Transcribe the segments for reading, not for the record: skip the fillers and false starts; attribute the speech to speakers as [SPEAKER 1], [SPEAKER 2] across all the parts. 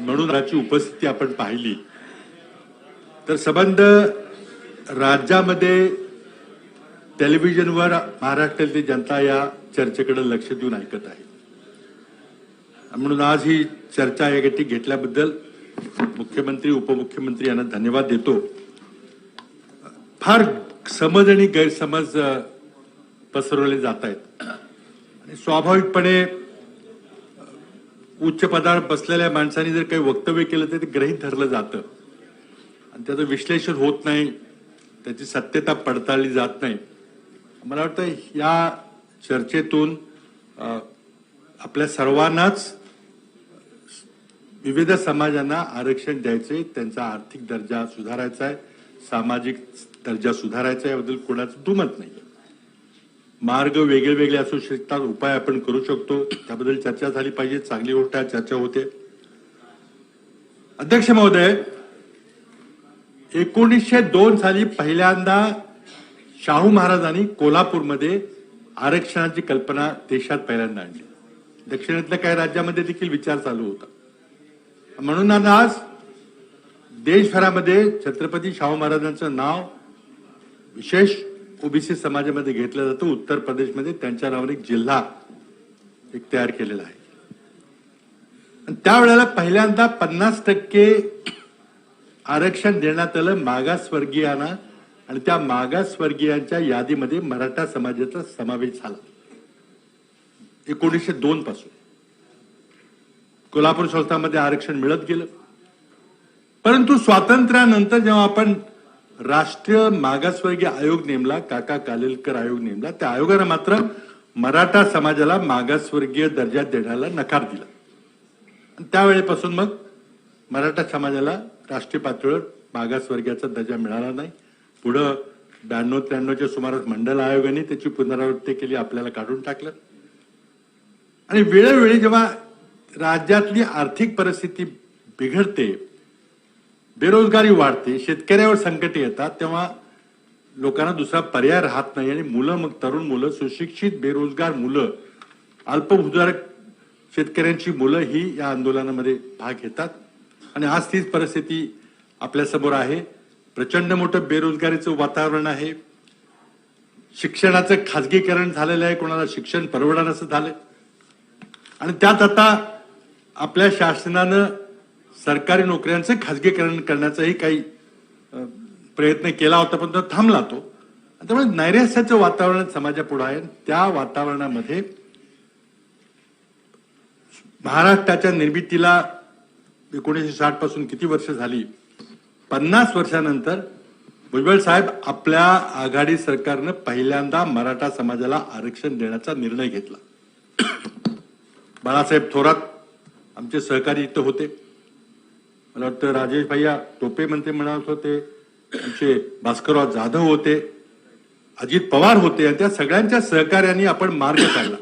[SPEAKER 1] म्हणून याची उपस्थिती आपण पाहिली तर संबंध राज्यामध्ये टेलिव्हिजनवर महाराष्ट्रातली जनता या चर्चेकडे लक्ष देऊन ऐकत आहे. म्हणून आज ही चर्चा या गती घेतल्याबद्दल मुख्यमंत्री उपमुख्यमंत्री यांना धन्यवाद देतो. फार समज आणि गैरसमज पसरवले जात आहेत आणि स्वाभाविकपणे उच्च पदावर बसलेल्या माणसांनी जर काही वक्तव्य केलं तर ते गृहीत धरलं जातं आणि त्याचं विश्लेषण होत नाही, त्याची सत्यता पडताळली जात नाही. मला वाटतं या चर्चेतून आपल्या सर्वांनाच विविध समाजांना आरक्षण द्यायचे, त्यांचा आर्थिक दर्जा सुधारायचा आहे, सामाजिक दर्जा सुधारायचा आहे, याबद्दल कोणाचं दुमत नाही. मार्ग वेगळे वेगळे असू शकतात, उपाय आपण करू शकतो, त्याबद्दल चर्चा झाली पाहिजे. चांगली गोष्ट आहे, चर्चा होते. अध्यक्ष महोदय, 1902 साली पहिल्यांदा शाहू महाराजांनी कोल्हापूरमध्ये आरक्षणाची कल्पना देशात पहिल्यांदा आणली. दक्षिणेतल्या काही राज्यामध्ये देखील विचार चालू होता. म्हणून आज देशभरामध्ये छत्रपती शाहू महाराजांचं नाव विशेष ओबीसी समाजामध्ये घेतलं जातं. उत्तर प्रदेशमध्ये त्यांच्या नावाने एक जिल्हा तयार केलेला आहे. आणि त्यावेळेला पहिल्यांदा 50% आरक्षण देण्यात आलं मागासवर्गीयांना आणि त्या मागासवर्गीयांच्या यादीमध्ये मराठा समाजाचा समावेश झाला. 1902 पासून कोल्हापूर संस्थांमध्ये आरक्षण मिळत गेलं. परंतु स्वातंत्र्यानंतर जेव्हा आपण राष्ट्रीय मागासवर्गीय आयोग नेमला, काका कालेलकर आयोग नेमला, त्या आयोगाने मात्र मराठा समाजाला मागासवर्गीय दर्जा देण्याला नकार दिला. त्यावेळेपासून मग मराठा समाजाला राष्ट्रीय पातळीवर मागासवर्गीयाचा दर्जा मिळाला नाही. पुढं 92-93च्या सुमारास मंडल आयोगाने त्याची पुनरावृत्ती केली, आपल्याला काढून टाकलं. आणि वेळोवेळी जेव्हा राज्यातली आर्थिक परिस्थिती बिघडते, बेरोजगारी वाढते, शेतकऱ्यावर संकट येतात, तेव्हा लोकांना दुसरा पर्याय राहत नाही आणि मुलं, मग तरुण मुलं, सुशिक्षित बेरोजगार मुलं, अल्पभूधारक शेतकऱ्यांची मुलं ही या आंदोलनामध्ये भाग घेतात. आणि आज तीच परिस्थिती आपल्या समोर आहे. प्रचंड मोठं बेरोजगारीचं वातावरण आहे. शिक्षणाचं खाजगीकरण झालेलं आहे, कोणाला शिक्षण परवडणारं झालंय. आणि त्यात आता आपल्या शासनानं सरकारी नोकऱ्यांचं खाजगीकरण करण्याचाही काही प्रयत्न केला होता, पण तो थांबला. त्यामुळे नैराश्याचं वातावरण समाजापुढे आहे. त्या वातावरणामध्ये महाराष्ट्राच्या निर्मितीला 1960 पासून किती वर्ष झाली, 50 वर्षानंतर भुजबळ साहेब आपल्या आघाडी सरकारनं पहिल्यांदा मराठा समाजाला आरक्षण देण्याचा निर्णय घेतला. बाळासाहेब थोरात आमचे सहकारी इथं होते. मला वाटतं राजेश भैया टोपे मंत्री म्हणत होते, आमचे भास्करराव जाधव होते, अजित पवार होते. आणि त्या सगळ्यांच्या सहकार्याने आपण मार्ग काढला.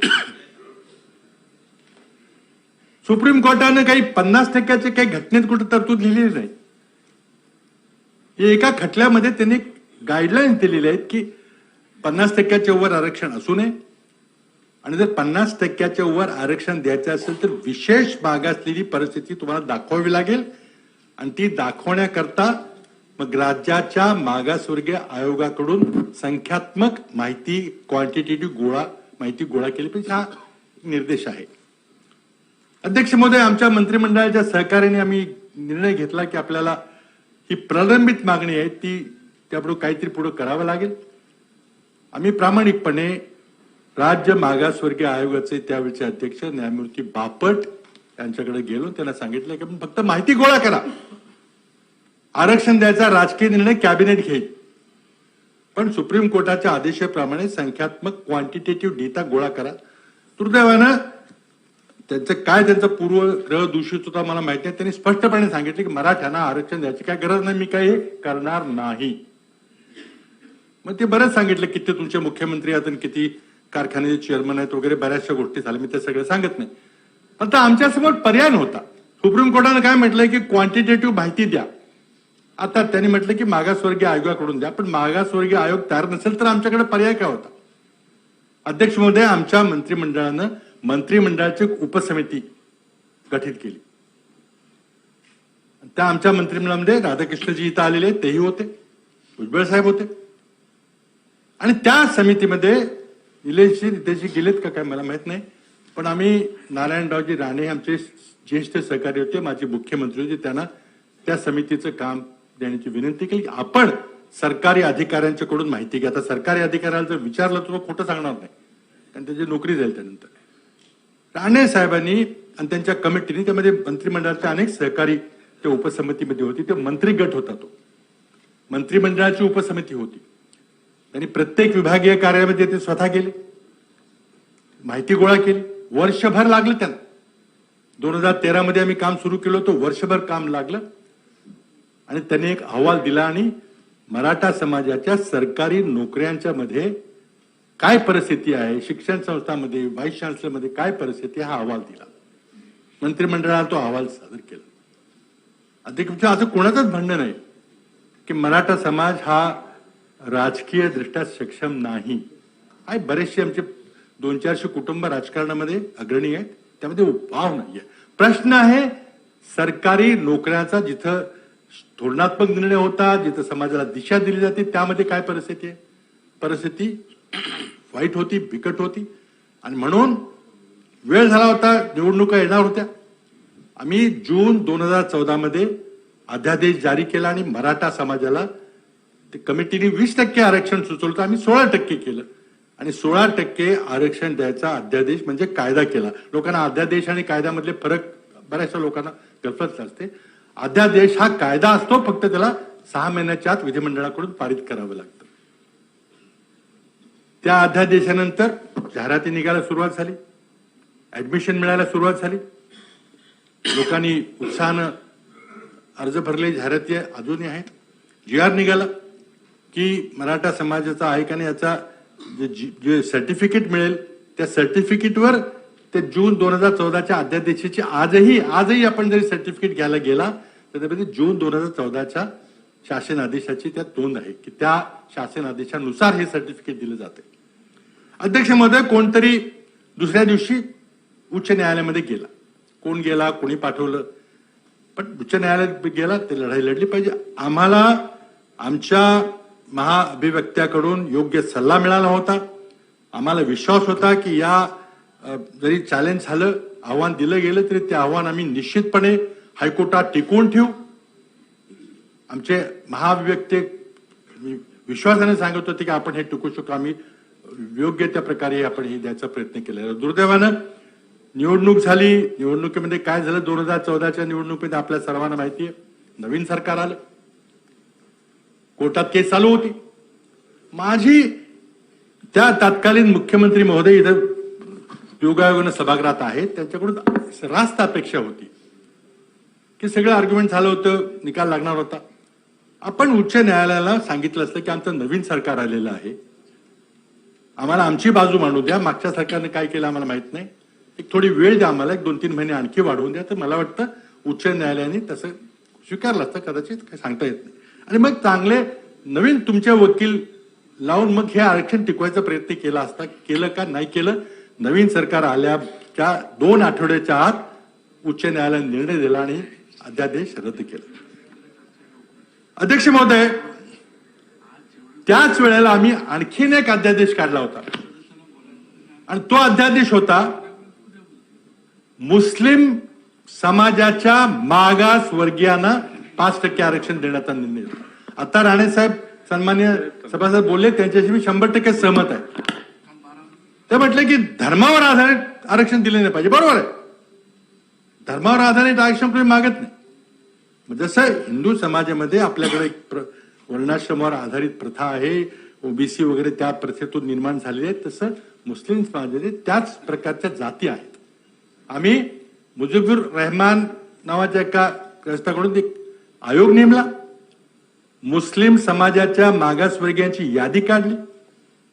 [SPEAKER 1] सुप्रीम कोर्टाने काही 50% काही घटनेत कुठे तरतूद लिहिलेली नाही. एका खटल्यामध्ये त्यांनी गाईडलाईन्स दिलेल्या आहेत की 50%च्या वर आरक्षण असू नये आणि जर 50%च्या वर आरक्षण द्यायचं असेल तर विशेष मागासलेली परिस्थिती तुम्हाला दाखवावी लागेल. आणि ती दाखवण्याकरता मग राज्याच्या मागासवर्गीय आयोगाकडून संख्यात्मक माहिती, क्वांटिटेटिव्ह माहिती गोळा केली पाहिजे, हा निर्देश आहे. अध्यक्ष महोदय, आमच्या मंत्रिमंडळाच्या सहकार्याने आम्ही निर्णय घेतला की आपल्याला ही प्रलंबित मागणी आहे ती त्यापुढे काहीतरी पुढे करावं लागेल. आम्ही प्रामाणिकपणे राज्य मागासवर्गीय आयोगाचे त्यावेळेचे अध्यक्ष न्यायमूर्ती बापट यांच्याकडे गेलो. त्यांना सांगितलं की फक्त माहिती गोळा करा, आरक्षण द्यायचा राजकीय निर्णय कॅबिनेट घेईल, पण सुप्रीम कोर्टाच्या आदेशाप्रमाणे संख्यात्मक क्वांटिटेटिव्ह डेटा गोळा करा. दुर्दैवानं त्यांचा पूर्वग्रह दूषित होता मला माहिती नाही. त्यांनी स्पष्टपणे सांगितले की मराठ्यांना आरक्षण द्यायची काय गरज नाही, मी काही करणार नाही. मग ते बरंच सांगितलं किती तुमचे मुख्यमंत्री आहेत आणि किती कारखान्याचे चेअरमन आहेत वगैरे बऱ्याचशा गोष्टी झाल्या. मी ते सगळं सांगत नाही. आता आमच्या समोर पर्याय नव्हता. सुप्रीम कोर्टाने काय म्हटलंय की क्वांटिटेटिव्ह माहिती द्या. आता त्यांनी म्हटलं की मागासवर्गीय आयोगाकडून द्या, पण मागासवर्गीय आयोग तयार नसेल तर आमच्याकडे पर्याय काय होता. अध्यक्ष महोदय, आमच्या मंत्रिमंडळानं मंत्रिमंडळाची उपसमिती गठीत केली. त्या आमच्या मंत्रिमंडळामध्ये राधाकृष्णजी इथं आलेले तेही होते, भुजबळ साहेब होते. आणि त्या समितीमध्ये निलेशजी रितेशजी गेलेत का काय मला माहित नाही, पण आम्ही नारायणरावजी राणे आमचे ज्येष्ठ सहकारी होते, माझे मुख्यमंत्री होते, त्यांना त्या समितीचं काम देण्याची विनंती केली. आपण सरकारी अधिकाऱ्यांच्याकडून माहिती घ्या. आता सरकारी अधिकाऱ्याला जर विचारलं तर तो खोटं सांगणार नाही, कारण त्याची नोकरी जाईल त्यानंतर. राणे साहेबांनी आणि त्यांच्या कमिटीने, त्यामध्ये मंत्रिमंडळाचे अनेक सहकारी त्या उपसमितीमध्ये होती, ते मंत्री गट होता, तो मंत्रिमंडळाची उपसमिती होती. त्यांनी प्रत्येक विभागीय कार्यालयामध्ये ते स्वतः गेले, माहिती गोळा केली. वर्षभर लागलं त्यांना. 2013 मध्ये आम्ही काम सुरू केलं होतं, वर्षभर काम लागलं आणि त्यांनी एक अहवाल दिला आणि मराठा समाजाच्या सरकारी नोकऱ्यांच्या मध्ये काय परिस्थिती आहे, शिक्षण संस्थांमध्ये, व्हाईस चान्सलर मध्ये काय परिस्थिती, हा अहवाल दिला. मंत्रिमंडळाला तो अहवाल सादर केला. अध्यक्ष, असं कोणाचंच म्हणणं नाही की मराठा समाज हा राजकीय दृष्ट्या सक्षम नाही. आहे, बरेचसे आमचे 200-400 कुटुंब राजकारणामध्ये अग्रणी आहेत, त्यामध्ये वाव नाहीये. प्रश्न आहे सरकारी नोकऱ्याचा, जिथं धोरणात्मक निर्णय होता, जिथं समाजाला दिशा दिली जाते, त्यामध्ये काय परिस्थिती आहे. परिस्थिती वाईट होती, बिकट होती. आणि म्हणून वेळ झाला होता, निवडणुका येणार होत्या. आम्ही जून 2014 मध्ये अध्यादेश जारी केला आणि मराठा समाजाला कमिटीने 20% आरक्षण सुचवलं होतं, आम्ही 16% केलं आणि 16% आरक्षण द्यायचा अध्यादेश म्हणजे कायदा केला. लोकांना अध्यादेश आणि कायद्यामधले फरक बऱ्याचशा लोकांना गलफत असते. अध्यादेश हा कायदा असतो, फक्त त्याला 6 महिन्याच्या आत विधिमंडळाकडून पारित करावं लागतं. त्या अध्यादेशानंतर जाहिराती निघायला सुरुवात झाली, ऍडमिशन मिळायला सुरुवात झाली, लोकांनी उत्साहानं अर्ज भरले, जाहिराती अजूनही आहेत. GR निघाला की मराठा समाजाचा आहे का नाही याचा जे सर्टिफिकेट मिळेल, त्या सर्टिफिकेटवर ते जून 2014च्या अध्यादेशाची आजही आपण जरी सर्टिफिकेट घ्यायला गेला तर त्यामध्ये जून 2014च्या शासन आदेशाची त्यात नोंद आहे की त्या शासन आदेशानुसार हे सर्टिफिकेट दिलं जाते. अध्यक्ष महोदय, कोणतरी दुसऱ्या दिवशी उच्च न्यायालयामध्ये गेला. कोण गेला, कोणी पाठवलं, पण उच्च न्यायालयात गेला, ते लढाई लढली पाहिजे. आम्हाला आमच्या महाअभिव्यक्त्याकडून योग्य सल्ला मिळाला होता. आम्हाला विश्वास होता की या जरी चॅलेंज झालं, आव्हान दिलं गेलं तरी ते आव्हान आम्ही निश्चितपणे हायकोर्टात टिकवून ठेवू. आमचे महाअभिव्यक्ते विश्वासाने सांगत होते की आपण हे टिकू शकतो. आम्ही योग्य त्या प्रकारे आपण हे द्यायचा प्रयत्न केला. दुर्दैवानं निवडणूक झाली. निवडणुकीमध्ये काय झालं, 2014च्या निवडणुकीमध्ये आपल्या सर्वांना माहिती आहे, नवीन सरकार आलं, कोर्टात केस चालू होती. माझी त्या तत्कालीन मुख्यमंत्री महोदय इथं योगायोगानं सभागृहात आहेत, त्यांच्याकडून रास्त अपेक्षा होती की सगळं आर्ग्युमेंट झालं होतं, निकाल लागणार होता. आपण उच्च न्यायालयाला सांगितलं असतं की आमचं नवीन सरकार आलेलं आहे, आम्हाला आमची बाजू मांडू द्या, मागच्या सरकारने काय केलं आम्हाला माहित नाही, एक थोडी वेळ द्या आम्हाला, एक 2-3 महिने आणखी वाढवून द्या. तर मला वाटतं उच्च न्यायालयाने तसं स्वीकारलं असतं, कदाचित काही सांगता येत नाही. आणि मग चांगले नवीन तुमचे वकील लावून मग हे आरक्षण टिकवायचा प्रयत्न केला असता. केलं का नाही केलं. नवीन सरकार आल्याच्या 2 आठवड्याच्या आत उच्च न्यायालयाने निर्णय दिला आणि अध्यादेश रद्द केला. अध्यक्ष महोदय, त्याच वेळेला आम्ही आणखीन एक अध्यादेश काढला होता आणि तो अध्यादेश होता मुस्लिम समाजाच्या मागासवर्गीयांना 5% आरक्षण देण्याचा निर्णय. आता राणे साहेब सन्मान्य सभासद बोलले, त्यांच्याशी मी 100% सहमत आहे. ते म्हटले की धर्मावर आधारित आरक्षण दिले नाही पाहिजे. बरोबर आहे, धर्मावर आधारित आरक्षण तुम्ही मागत नाही. जसं हिंदू समाजामध्ये आपल्याकडे एक वर्णाश्रमावर आधारित प्रथा आहे, ओबीसी वगैरे त्या प्रथेतून निर्माण झालेली आहे, तसं मुस्लिम समाजामध्ये त्याच प्रकारच्या जाती आहेत. आम्ही मुजीबुर रहमान नावाच्या एका ग्रस्ताकडून एक आयोग नेमला, मुस्लिम समाजाच्या मागासवर्गीयांची यादी काढली.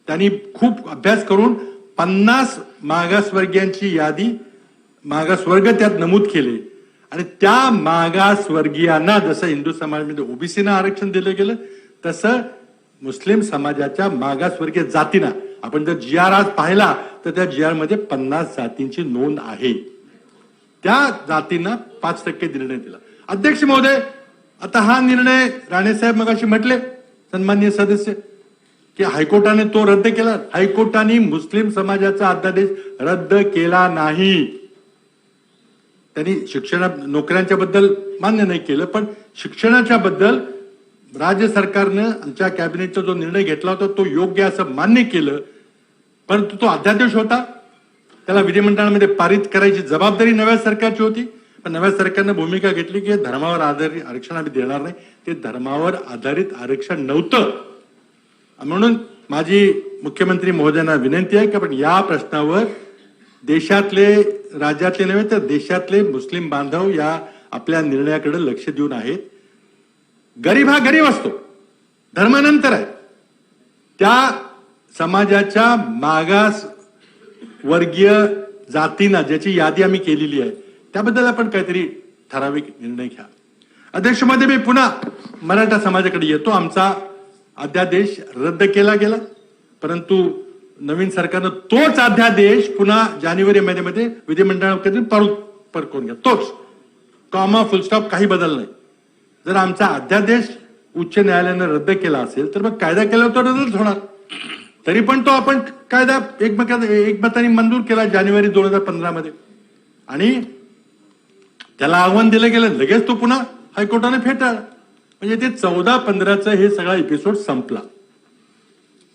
[SPEAKER 1] त्यांनी खूप अभ्यास करून 50 मागासवर्गीयांची यादी, मागासवर्ग त्यात नमूद केले आणि त्या मागासवर्गीयांना जसं हिंदू समाजामध्ये ओबीसीना आरक्षण दिलं गेलं तसं मुस्लिम समाजाच्या मागासवर्गीय जातींना, आपण जर GR आज पाहिला तर त्या GR मध्ये 50 जातींची नोंद आहे. त्या जातींना 5% निर्णय दिला. अध्यक्ष महोदय, आता हा निर्णय राणेसाहेब मगाशी म्हटले सन्माननीय सदस्य की हायकोर्टाने तो रद्द केला. हायकोर्टाने मुस्लिम समाजाचा अध्यादेश रद्द केला नाही. त्यांनी नोकऱ्यांच्या बद्दल मान्य नाही केलं, पण शिक्षणाच्या बद्दल राज्य सरकारनं आमच्या कॅबिनेटचा जो निर्णय घेतला होता तो योग्य असं मान्य केलं. परंतु तो अध्यादेश होता, त्याला विधिमंडळामध्ये पारित करायची जबाबदारी नव्या सरकारची होती. पण नव्या सरकारनं भूमिका घेतली की धर्मावर आधारित आरक्षण आम्ही देणार नाही. ते धर्मावर आधारित आरक्षण नव्हतं. म्हणून माझी मुख्यमंत्री महोदयांना विनंती आहे की आपण या प्रश्नावर देशातले, राज्यातले नव्हे तर देशातले मुस्लिम बांधव या आपल्या निर्णयाकडे लक्ष देऊन आहेत. गरीब हा गरीब असतो, धर्मानंतर आहे. त्या समाजाच्या मागास वर्गीय जातींना ज्याची यादी आम्ही केलेली आहे त्याबद्दल आपण काहीतरी ठराविक निर्णय घ्या. अध्यक्ष महोदय, मी पुन्हा मराठा समाजाकडे येतो. आमचा अध्यादेश रद्द केला गेला, परंतु नवीन सरकारनं तोच अध्यादेश पुन्हा जानेवारी महिन्यामध्ये विधिमंडळाकडे परतून घ्या. तोच कॉमा फुल स्टॉप, काही बदल नाही. जर आमचा अध्यादेश उच्च न्यायालयानं रद्द केला असेल तर मग कायदा केला तर रद्दच होणार. तरी पण तो आपण कायदा एकमताने मंजूर केला जानेवारी 2015 मध्ये आणि त्याला आव्हान दिलं गेलं. लगेच तो पुन्हा हायकोर्टाने फेटाळला. म्हणजे ते 14-15चं हे सगळा एपिसोड संपला.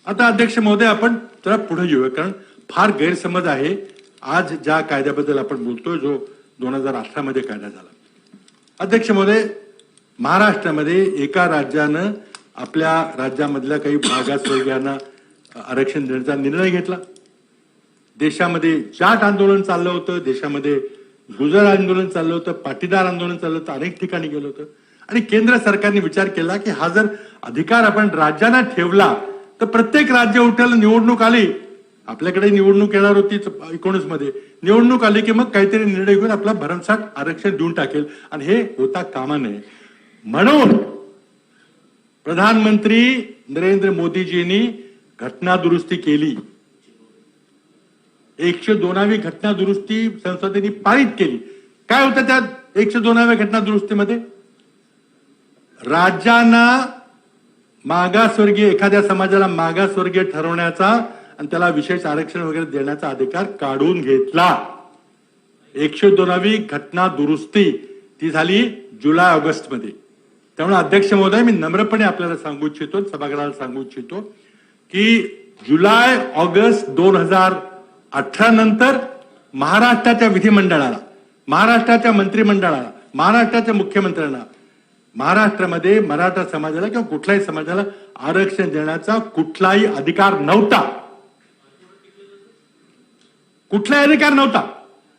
[SPEAKER 1] आता अध्यक्ष महोदय, आपण जरा पुढे येऊया, कारण फार गैरसमज आहे आज ज्या कायद्याबद्दल आपण बोलतोय, जो 2018 मध्ये कायदा झाला. अध्यक्ष महोदय, महाराष्ट्रामध्ये एका राज्यानं आपल्या राज्यामधल्या काही मागासवर्गीयांना आरक्षण देण्याचा निर्णय घेतला. देशामध्ये जाट आंदोलन चाललं होतं, देशामध्ये गुजर आंदोलन चाललं होतं, पाटीदार आंदोलन चाललं होतं, अनेक ठिकाणी गेलं होतं. आणि केंद्र सरकारने विचार केला की हा जर अधिकार आपण राज्यांना ठेवला तर प्रत्येक राज्य उठ्याला निवडणूक आली, आपल्याकडे निवडणूक येणार होती 19 मध्ये, निवडणूक आली की मग काहीतरी निर्णय घेऊन आपला भरमसाठ आरक्षण देऊन टाकेल. आणि हे होता कामा नये. म्हणून प्रधानमंत्री नरेंद्र मोदीजींनी घटना दुरुस्ती केली. 102वी घटना दुरुस्ती संसदेने पारित केली. काय होतं त्या 102व्या घटना दुरुस्तीमध्ये? राज्यांना मागासवर्गीय, एखाद्या समाजाला मागासवर्गीय ठरवण्याचा आणि त्याला विशेष आरक्षण वगैरे देण्याचा अधिकार काढून घेतला. 102वी घटना दुरुस्ती ती झाली जुलै-ऑगस्ट मध्ये. त्यामुळे अध्यक्ष महोदय, मी नम्रपणे आपल्याला सांगू इच्छितो, सभागृहाला सांगू इच्छितो की जुलै-ऑगस्ट 2018 नंतर महाराष्ट्राच्या विधिमंडळाला, महाराष्ट्राच्या मंत्रिमंडळाला, महाराष्ट्राच्या मुख्यमंत्र्यांना महाराष्ट्रामध्ये मराठा समाजाला किंवा कुठल्याही समाजाला आरक्षण देण्याचा कुठलाही अधिकार नव्हता. कुठलाही अधिकार नव्हता.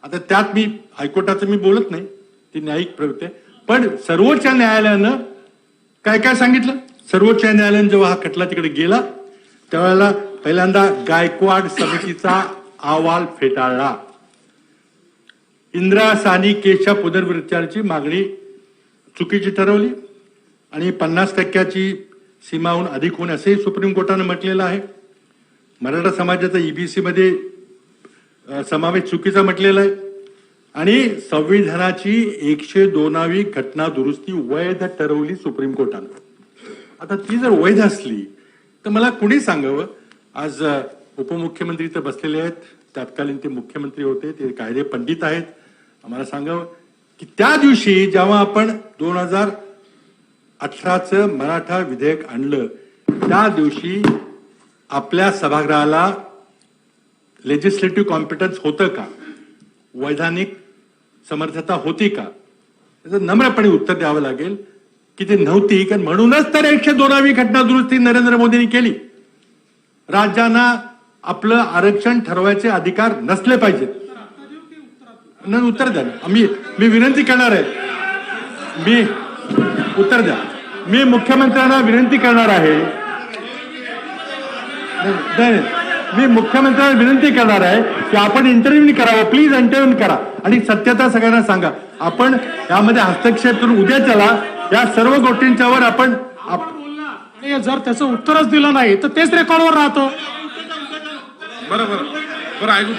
[SPEAKER 1] आता त्यात मी हायकोर्टाचं मी बोलत नाही, ती न्यायिक प्रवृत्ती आहे. पण सर्वोच्च न्यायालयानं काय काय सांगितलं? सर्वोच्च न्यायालयानं जेव्हा हा खटला तिकडे गेला त्यावेळेला पहिल्यांदा गायकवाड समितीचा अहवाल फेटाळला. इंदिरा सानी केसच्या पुनर्विचाराची मागणी चुकीची ठरवली आणि 50% सीमाहून अधिक होणे असेही सुप्रीम कोर्टाने म्हटलेलं आहे. मराठा समाजाचा ईबीसी मध्ये समावेश चुकीचा म्हटलेला आहे आणि संविधानाची 102वी घटना दुरुस्ती वैध ठरवली सुप्रीम कोर्टानं. आता ती जर वैध असली तर मला कुणी सांगावं, आज उपमुख्यमंत्री तर बसलेले आहेत, तत्कालीन ते मुख्यमंत्री होते, ते कायदे पंडित आहेत, आम्हाला सांगावं की त्या दिवशी जेव्हा आपण 2018चं मराठा विधेयक आणलं त्या दिवशी आपल्या सभागृहाला लेजिस्लेटिव्ह कॉम्पिटन्स होतं का, वैधानिक समर्थता होती का? त्याचं नम्रपणे उत्तर द्यावं लागेल की ते नव्हती. कारण म्हणूनच तर 102वी घटना दुरुस्ती नरेंद्र मोदींनी केली. राज्यांना आपलं आरक्षण ठरवायचे अधिकार नसले पाहिजेत. उत्तर द्या. मी विनंती करणार आहे, मी उत्तर द्या. मी मुख्यमंत्र्यांना विनंती करणार आहे, मी मुख्यमंत्र्यांना विनंती करणार आहे की आपण इंटरव्ह्यू करावं, प्लीज इंटरव्ह्यू करा आणि सत्यता सगळ्यांना सांगा. आपण यामध्ये हस्तक्षेप करून उद्याच्याला या सर्व गोष्टींच्यावर आपण
[SPEAKER 2] जर त्याचं उत्तरच दिलं नाही तर तेच रेकॉर्डवर राहतो.
[SPEAKER 3] बरोबर बरं ऐकू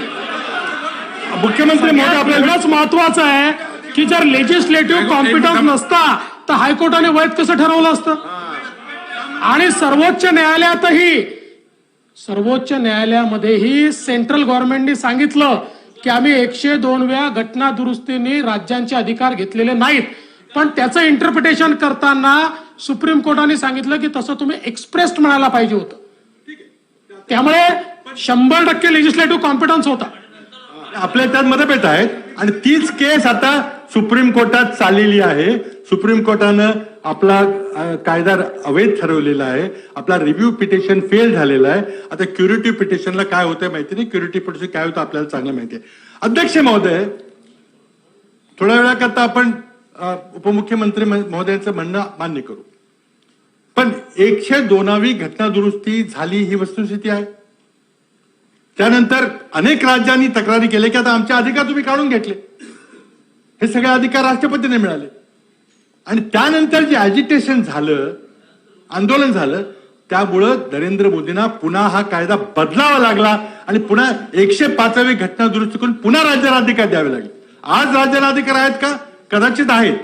[SPEAKER 1] मुख्यमंत्री महोदय आपल्याला
[SPEAKER 2] एवढंच महत्वाचं आहे की जर लेजिस्लेटिव्ह कॉम्पिटन्स नसता तर हायकोर्टाने वैध कसं ठरवलं असतं. आणि सर्वोच्च न्यायालयामध्येही सेंट्रल गव्हर्नमेंटनी सांगितलं की आम्ही 102 वेळा घटना दुरुस्तीने राज्यांचे अधिकार घेतलेले नाहीत. पण त्याचं इंटरप्रिटेशन करताना सुप्रीम कोर्टाने सांगितलं की तसं तुम्ही एक्सप्रेस्ड म्हणायला पाहिजे होतं. त्यामुळे 100% लेजिस्लेटिव्ह कॉम्पिटन्स होता.
[SPEAKER 1] आपल्या त्यात मतभेद आहेत आणि तीच केस आता सुप्रीम कोर्टात चाललेली आहे. सुप्रीम कोर्टानं आपला कायदा अवैध ठरवलेला आहे. आपला रिव्ह्यू पिटिशन फेल झालेला आहे. आता क्युरेटिव्ह पिटिशनला काय होतं माहिती नाही. क्युरेटिव्ह पिटिशन काय होतं आपल्याला चांगलं माहिती आहे. अध्यक्ष महोदय, थोड्या वेळाकरता आपण उपमुख्यमंत्री महोदयांचं म्हणणं मान्य करू, पण 102वी घटना दुरुस्ती झाली ही वस्तुस्थिती आहे. त्यानंतर अनेक राज्यांनी तक्रारी केल्या की आता आमचे अधिकार तुम्ही काढून घेतले. हे सगळे अधिकार राष्ट्रपतींनी मिळाले. आणि त्यानंतर जे अजिटेशन झालं, आंदोलन झालं, त्यामुळं नरेंद्र मोदींना पुन्हा हा कायदा बदलावा लागला आणि पुन्हा 105वी घटना दुरुस्ती करून पुन्हा राज्याला अधिकार द्यावे लागले. आज राज्याला अधिकार आहेत का? कदाचित आहेत,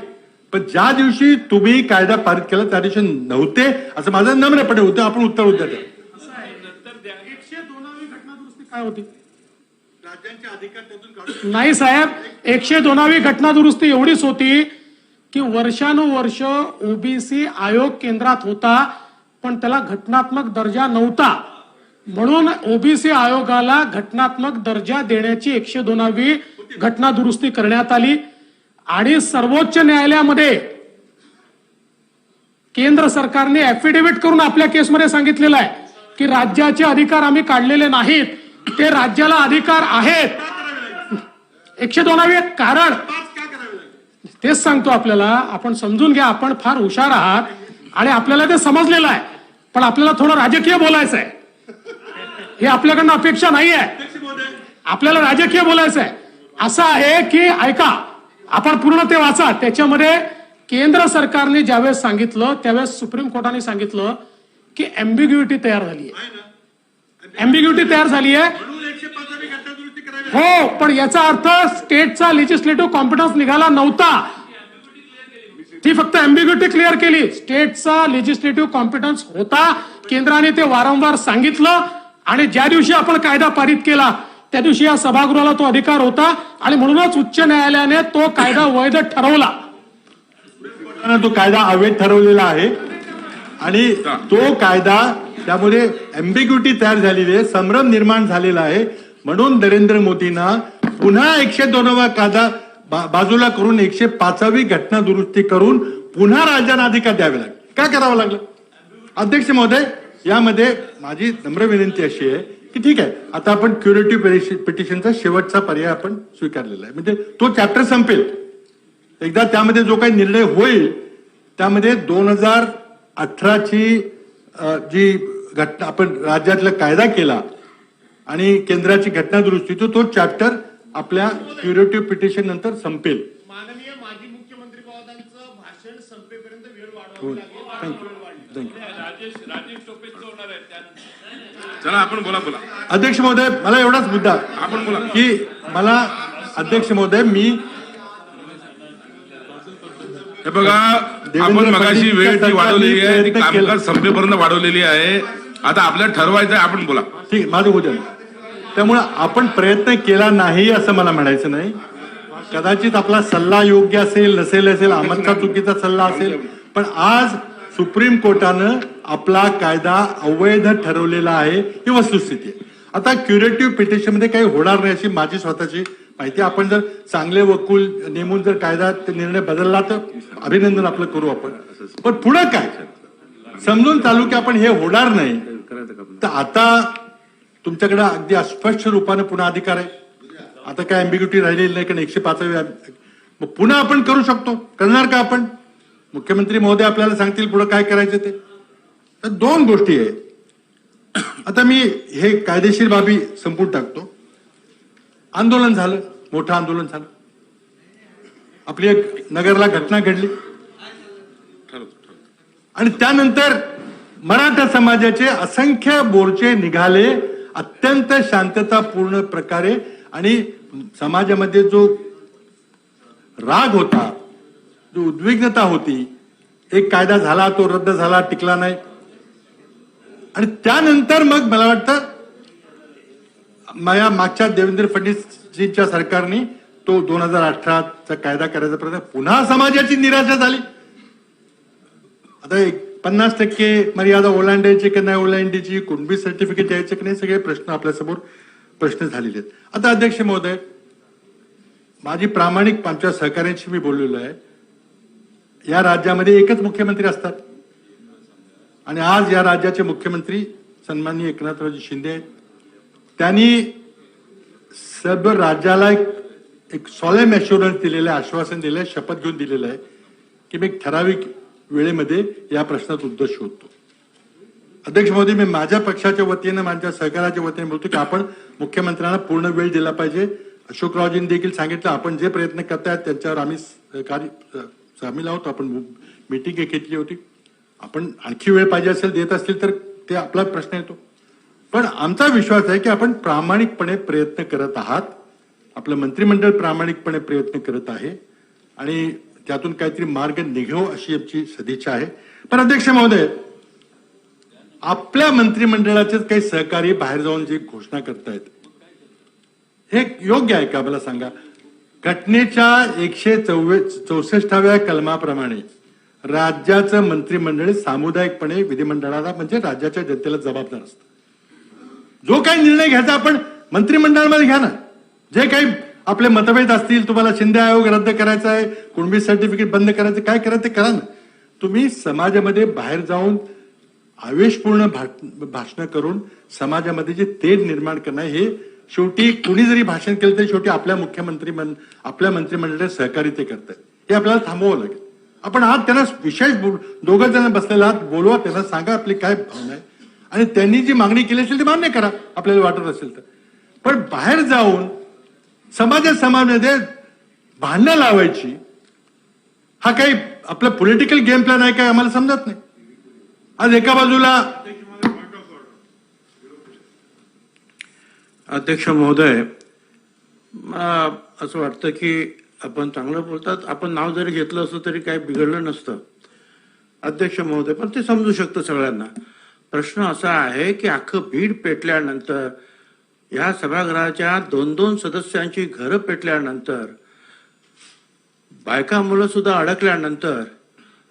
[SPEAKER 1] पण ज्या दिवशी तुम्ही कायदा पारित केला त्या दिवशी नव्हते असं माझं नम्रपणे होतं. आपण उत्तर द्या.
[SPEAKER 2] 102वी घटना दुरुस्ती काय होती?
[SPEAKER 1] राज्यांचे अधिकार त्यातून काढून
[SPEAKER 2] नाही साहेब, 102वी घटना दुरुस्ती एवढीच होती की वर्षानुवर्ष ओबीसी आयोग केंद्रात होता पण त्याला घटनात्मक दर्जा नव्हता. म्हणून ओबीसी आयोगाला घटनात्मक दर्जा देण्याची 102वी घटना दुरुस्ती करण्यात आली. आणि सर्वोच्च न्यायालयामध्ये केंद्र सरकारने ऍफिडेव्हिट करून आपल्या केसमध्ये सांगितलेलं आहे की राज्याचे अधिकार आम्ही काढलेले नाहीत, ते राज्याला अधिकार आहेत. 102वी कारण तेच सांगतो आपल्याला. आपण समजून घ्या, आपण फार हुशार आहात आणि आपल्याला ते समजलेलं आहे, पण आपल्याला थोडं राजकीय बोलायचं आहे. हे आपल्याकडनं अपेक्षा नाही आहे. आपल्याला राजकीय बोलायचं आहे. असं आहे की ऐका, आपण पूर्ण ते वाचा. त्याच्यामध्ये केंद्र सरकारने ज्यावेळेस सांगितलं त्यावेळेस सुप्रीम कोर्टाने सांगितलं की एम्बिग्युइटी तयार झाली आहे. एम्बिग्युइटी तयार झाली आहे. हो, पण याचा अर्थ स्टेटचा लेजिस्लेटिव्ह कॉम्पिटन्स निघाला नव्हता. ती फक्त एम्बिग्युइटी क्लिअर केली. स्टेटचा लेजिस्लेटिव्ह कॉम्पिटन्स होता. केंद्राने ते वारंवार सांगितलं आणि ज्या दिवशी आपण कायदा पारित केला त्या दिवशी या सभागृहाला तो अधिकार होता आणि म्हणूनच उच्च न्यायालयाने तो कायदा वैध ठरवला.
[SPEAKER 1] तो कायदा अवैध ठरवलेला आहे आणि तो कायदा त्यामुळे एम्बिग्युइटी तयार झालेली आहे, संभ्रम निर्माण झालेला आहे. म्हणून नरेंद्र मोदींना पुन्हा 102वा कायदा बाजूला करून 105वी घटना दुरुस्ती करून पुन्हा राज्यांना अधिकार द्यावे लागले. का करावं लागलं? अध्यक्ष महोदय, यामध्ये माझी नम्र विनंती अशी आहे की ठीक आहे, आता आपण क्युरेटिव्ह पिटिशनचा शेवटचा पर्याय आपण स्वीकारलेला आहे. म्हणजे तो चॅप्टर संपेल. एकदा त्यामध्ये जो काही निर्णय होईल त्यामध्ये 2018ची जी घटना आपण राज्यातला कायदा केला आणि केंद्राची घटना दुरुस्ती तो चॅप्टर आपल्या क्युरेटिव्ह पिटिशन नंतर संपेल.
[SPEAKER 3] माननीय माजी मुख्यमंत्री महोदयांचं भाषण संपेपर्यंत वेळ वाढवावी लागेल. राजेश टोपेचं होणार आहे त्यानंतर.
[SPEAKER 4] चला आपण बोला.
[SPEAKER 1] अध्यक्ष महोदय, मला एवढाच मुद्दा
[SPEAKER 4] आपण बोला
[SPEAKER 1] की मला अध्यक्ष महोदय, मी
[SPEAKER 4] हे बघा, आपण मगाशी वेळ ती वाढवलेली आहे, ती कामकाज संपेपर्यंत वाढवलेली आहे. आता आपल्याला ठरवायचं आहे. आपण बोला.
[SPEAKER 1] ठीक, माझं उद्या. त्यामुळे आपण प्रयत्न केला नाही असं मला म्हणायचं नाही. कदाचित आपला सल्ला योग्य असेल नसेल, आमचा चुकीचा सल्ला असेल, पण आज सुप्रीम कोर्टानं आपला कायदा अवैध ठरवलेला आहे ही वस्तुस्थिती आहे. आता क्युरेटिव्ह पिटिशन मध्ये काही होणार नाही अशी माझी स्वतःची माहिती. आपण जर चांगले वकील नेमून जर कायदा निर्णय बदलला तर अभिनंदन आपलं करू आपण. पण पुढे काय समजून चालू की आपण हे होणार नाही. तर आता तुमच्याकडे अगदी अस्पष्ट रूपाने पुन्हा अधिकार आहे. आता काय एम्बिग्युटी राहिलेली नाही, कारण 105वी पुन्हा आपण करू शकतो. करणार का आपण? मुख्यमंत्री महोदय आपल्याला सांगतील पुढे काय करायचं ते. तर दोन गोष्टी आहेत. आता मी हे कायदेशीर बाबी संपून टाकतो. आंदोलन झालं, मोठं आंदोलन झालं. आपली एक नगरला घटना घडली आणि त्यानंतर मराठा समाजाचे असंख्य मोर्चे निघाले अत्यंत शांततापूर्ण प्रकारे आणि समाजामध्ये जो राग होता, जो उद्विग्नता होती, एक कायदा झाला, तो रद्द झाला, टिकला नाही, आणि त्यानंतर मग मला वाटतं माझ्या मागच्या देवेंद्र फडणवीसजींच्या सरकारने तो 2018चा कायदा करायचा प्रयत्न, पुन्हा समाजाची निराशा झाली. आता 50% मर्यादा ओलांडायची की नाही ओलांडायची, कुणबी सर्टिफिकेट द्यायचं की नाही, सगळे प्रश्न आपल्यासमोर प्रश्न झालेले आहेत. आता अध्यक्ष महोदय, माझी प्रामाणिक आमच्या सहकाऱ्यांशी मी बोललेलो आहे. या राज्यामध्ये एकच मुख्यमंत्री असतात आणि आज या राज्याचे मुख्यमंत्री सन्माननीय एकनाथरावजी शिंदे आहेत. त्यांनी सर्व राज्याला एक सॉलेम अश्युरन्स दिलेलं आहे, आश्वासन दिलं आहे, शपथ घेऊन दिलेलं आहे की मी एक ठराविक वेळेमध्ये या प्रश्नात उद्देश शोधतो. अध्यक्ष महोदय, मी माझ्या पक्षाच्या वतीनं, माझ्या सहकाराच्या वतीने बोलतो की आपण मुख्यमंत्र्यांना पूर्ण वेळ दिला पाहिजे. अशोकरावजींनी देखील सांगितलं, आपण जे प्रयत्न करतायत त्यांच्यावर आम्ही सामील आहोत. आपण मीटिंग घेतली होती. आपण आणखी वेळ पाहिजे असेल, देत असतील तर ते आपला प्रश्न येतो. पण आमचा विश्वास आहे की आपण प्रामाणिकपणे प्रयत्न करत आहात. आपलं मंत्रिमंडळ प्रामाणिकपणे प्रयत्न करत आहे आणि त्यातून काहीतरी मार्ग निघो अशी आमची सदिच्छा आहे. पण अध्यक्ष महोदय, आपल्या मंत्रिमंडळाचे काही सहकारी बाहेर जाऊन जी घोषणा करतायत, हे योग्य आहे का मला सांगा? घटनेच्या 164व्या कलमाप्रमाणे राज्याचं मंत्रिमंडळ सामुदायिकपणे विधिमंडळाला म्हणजे राज्याच्या जनतेला जबाबदार असतं. जो काही निर्णय घ्यायचा आपण मंत्रिमंडळामध्ये घ्या ना. जे काही आपले मतभेद असतील, तुम्हाला शिंदे आयोग रद्द करायचा आहे, कुणबी सर्टिफिकेट बंद करायचं, काय करायचं ते करा ना. तुम्ही समाजामध्ये बाहेर जाऊन आवेशपूर्ण भाषण करून समाजामध्ये जे तेढ निर्माण करणं, हे शेवटी कुणी जरी भाषण केलं तरी शेवटी आपल्या आपल्या मंत्रिमंडळाचे सहकारी ते करतात. हे आपल्याला थांबवावं लागेल. आपण आज त्यांना विशेष दोघं जण बसलेला आहात, बोलवा, त्यांना सांगा आपली काय भावना आहे आणि त्यांनी जी मागणी केली असेल ती मान्य करा आपल्याला वाटत असेल तर. पण बाहेर जाऊन समाजामध्ये भांडणं लावायची, हा काही आपला पॉलिटिकल गेम प्लॅन आहे काय आम्हाला समजत नाही. आज एका बाजूला
[SPEAKER 5] अध्यक्ष महोदय, मला असं वाटतं की आपण चांगलं बोलतात. आपण नाव जरी घेतलं असतं तरी काही बिघडलं नसतं अध्यक्ष महोदय, पण ते समजू शकतं सगळ्यांना. प्रश्न असा आहे की अख्खं बीड पेटल्यानंतर, या सभागृहाच्या 2-2 सदस्यांची घरं पेटल्यानंतर, बायका मुलं सुद्धा अडकल्यानंतर,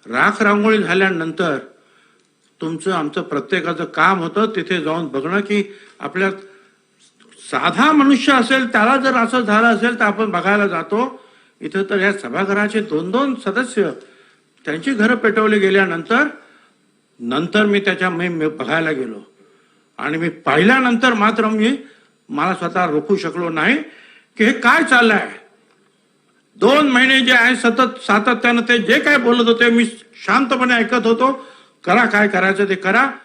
[SPEAKER 5] राख रांगोळी झाल्यानंतर तुमचं आमचं प्रत्येकाचं काम होतं तिथे जाऊन बघणं की आपल्या साधा मनुष्य असेल त्याला जर असं झालं असेल तर आपण बघायला जातो. इथं तर या सभागृहाचे 2-2 सदस्य त्यांची घरं पेटवली गेल्यानंतर मी बघायला गेलो आणि मी पाहिल्यानंतर मात्र मला स्वतः रोखू शकलो नाही की हे काय चाललंय. 2 महिने जे आहे सतत सातत्यानं ते जे काय बोलत होते मी शांतपणे ऐकत होतो. करा, काय करायचं ते करा.